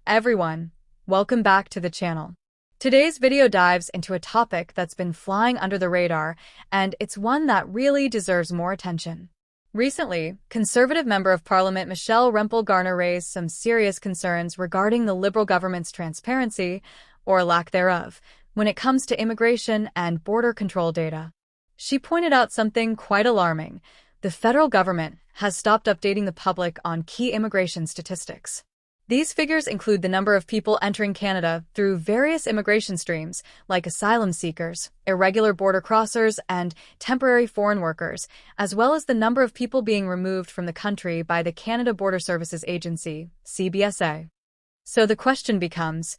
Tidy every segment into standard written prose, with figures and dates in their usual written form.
everyone, welcome back to the channel. Today's video dives into a topic that's been flying under the radar, and it's one that really deserves more attention. Recently, Conservative Member of Parliament Michelle Rempel-Garner raised some serious concerns regarding the Liberal government's transparency, or lack thereof, when it comes to immigration and border control data. She pointed out something quite alarming. The federal government has stopped updating the public on key immigration statistics. These figures include the number of people entering Canada through various immigration streams, like asylum seekers, irregular border crossers, and temporary foreign workers, as well as the number of people being removed from the country by the Canada Border Services Agency, CBSA. So the question becomes,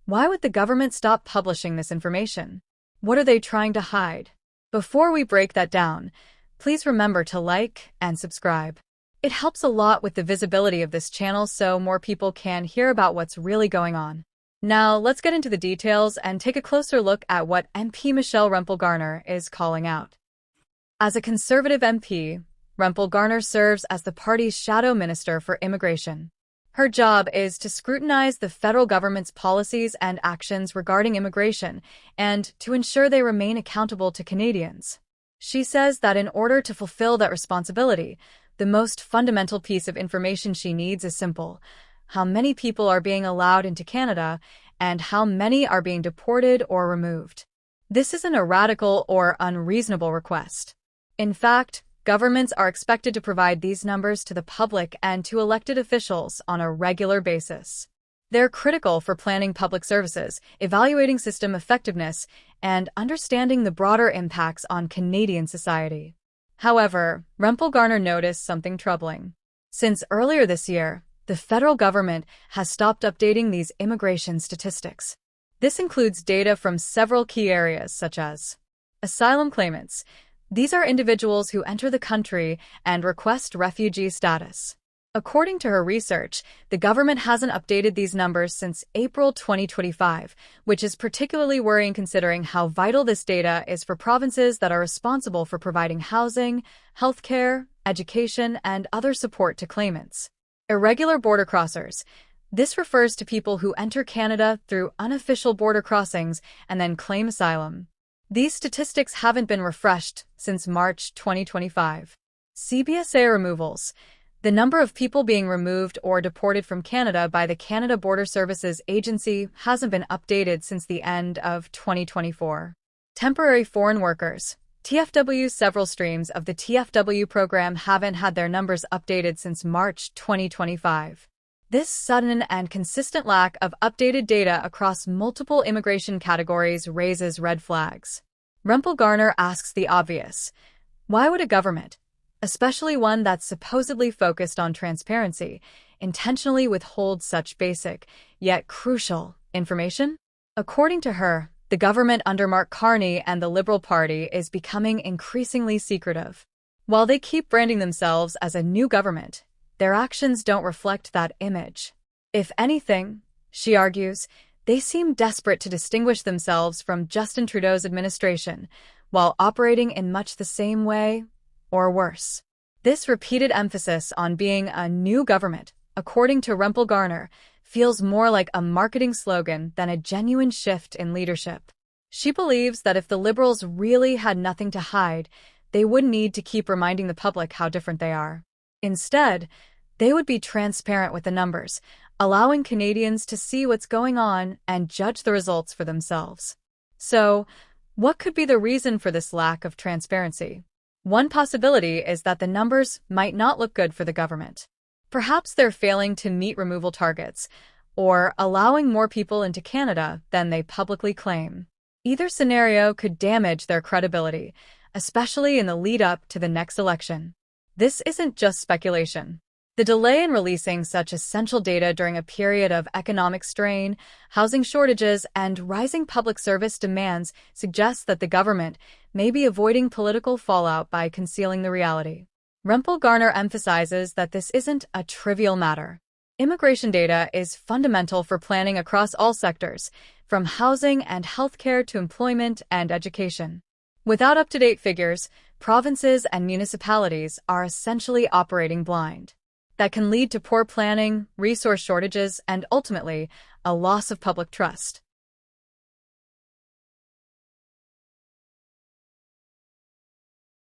why would the government stop publishing this information? What are they trying to hide? Before we break that down, please remember to like and subscribe. It helps a lot with the visibility of this channel so more people can hear about what's really going on. Now, let's get into the details and take a closer look at what MP Michelle Rempel-Garner is calling out. As a Conservative MP, Rempel-Garner serves as the party's shadow minister for immigration. Her job is to scrutinize the federal government's policies and actions regarding immigration and to ensure they remain accountable to Canadians. She says that in order to fulfill that responsibility, the most fundamental piece of information she needs is simple: how many people are being allowed into Canada and how many are being deported or removed. This isn't a radical or unreasonable request. In fact, governments are expected to provide these numbers to the public and to elected officials on a regular basis. They're critical for planning public services, evaluating system effectiveness, and understanding the broader impacts on Canadian society. However, Rempel-Garner noticed something troubling. Since earlier this year, the federal government has stopped updating these immigration statistics. This includes data from several key areas such as asylum claimants. These are individuals who enter the country and request refugee status. According to her research, the government hasn't updated these numbers since April 2025, which is particularly worrying considering how vital this data is for provinces that are responsible for providing housing, healthcare, education, and other support to claimants. Irregular border crossers. This refers to people who enter Canada through unofficial border crossings and then claim asylum. These statistics haven't been refreshed since March 2025. CBSA removals. The number of people being removed or deported from Canada by the Canada Border Services Agency hasn't been updated since the end of 2024. Temporary foreign workers. TFW. Several streams of the TFW program haven't had their numbers updated since March 2025. This sudden and consistent lack of updated data across multiple immigration categories raises red flags. Rempel-Garner asks the obvious: why would a government, especially one that's supposedly focused on transparency, intentionally withhold such basic, yet crucial, information? According to her, the government under Mark Carney and the Liberal Party is becoming increasingly secretive. While they keep branding themselves as a new government, their actions don't reflect that image. If anything, she argues, they seem desperate to distinguish themselves from Justin Trudeau's administration, while operating in much the same way, or worse. This repeated emphasis on being a new government, according to Rempel-Garner, feels more like a marketing slogan than a genuine shift in leadership. She believes that if the Liberals really had nothing to hide, they wouldn't need to keep reminding the public how different they are. Instead, they would be transparent with the numbers, allowing Canadians to see what's going on and judge the results for themselves. So, what could be the reason for this lack of transparency? One possibility is that the numbers might not look good for the government. Perhaps they're failing to meet removal targets, or allowing more people into Canada than they publicly claim. Either scenario could damage their credibility, especially in the lead-up to the next election. This isn't just speculation. The delay in releasing such essential data during a period of economic strain, housing shortages, and rising public service demands suggests that the government may be avoiding political fallout by concealing the reality. Rempel-Garner emphasizes that this isn't a trivial matter. Immigration data is fundamental for planning across all sectors, from housing and healthcare to employment and education. Without up-to-date figures, provinces and municipalities are essentially operating blind. that can lead to poor planning, resource shortages, and ultimately, a loss of public trust.